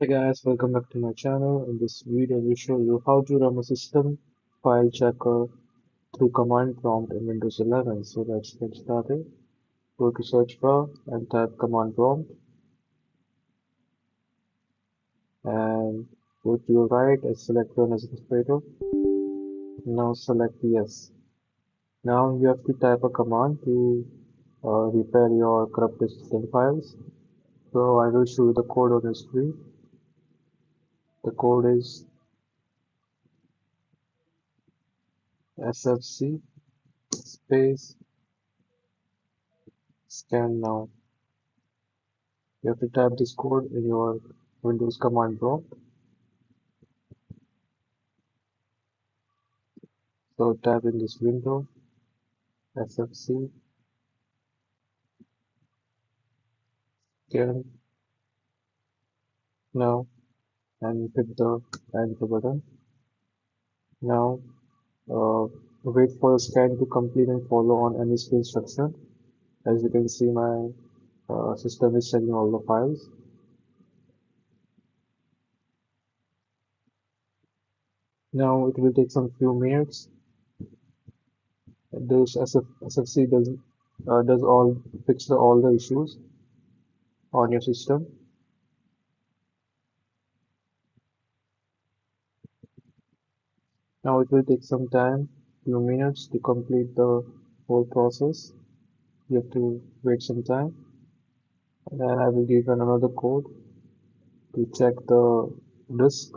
Hey guys, welcome back to my channel. In this video, we show you how to run a system file checker through command prompt in Windows 11. So let's get started. Go to search bar and type command prompt and go to your right and select run as administrator. Now select yes. Now you have to type a command to repair your corrupted system files. So I will show you the code on the screen. The code is sfc space scan now. You have to type this code in your Windows command prompt. So type in this window sfc scan now and hit the enter button. Now wait for the scan to complete and follow on any instruction. As you can see, my system is checking all the files. Now it will take some few minutes. This SFC does all all the issues on your system. Now it will take some time, few minutes to complete the whole process. You have to wait some time. And then I will give you another code to check the disk.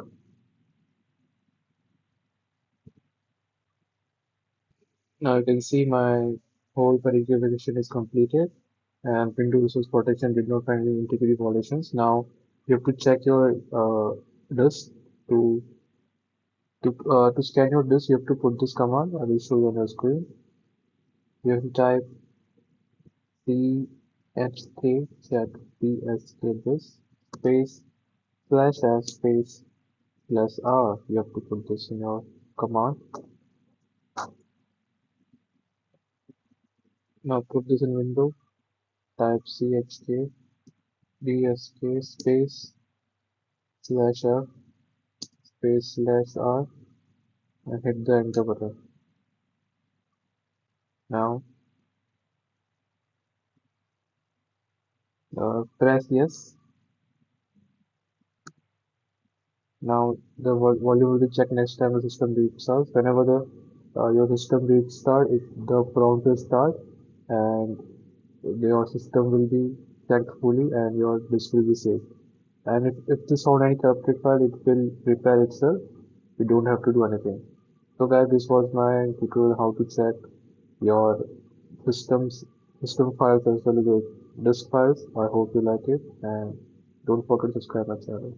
Now you can see my whole verification is completed and Windows Resource Protection did not find any integrity violations. Now you have to check your disk to to scan your disk. You have to put this command. I will show you on your screen. You have to type chk check psk disk space /s space +r. You have to put this in your command. Now put this in window, type chk dsk space /f space /r and hit the enter button. Now press yes. Now the volume will be checked next time the system restarts. Whenever the your system restart, if the prompt will start and your system will be checked fully and your disk will be safe. And if this found any corrupted file, it will repair itself. You don't have to do anything. So guys, this was my tutorial how to check your system files as well as your disk files. I hope you like it and don't forget to subscribe my channel.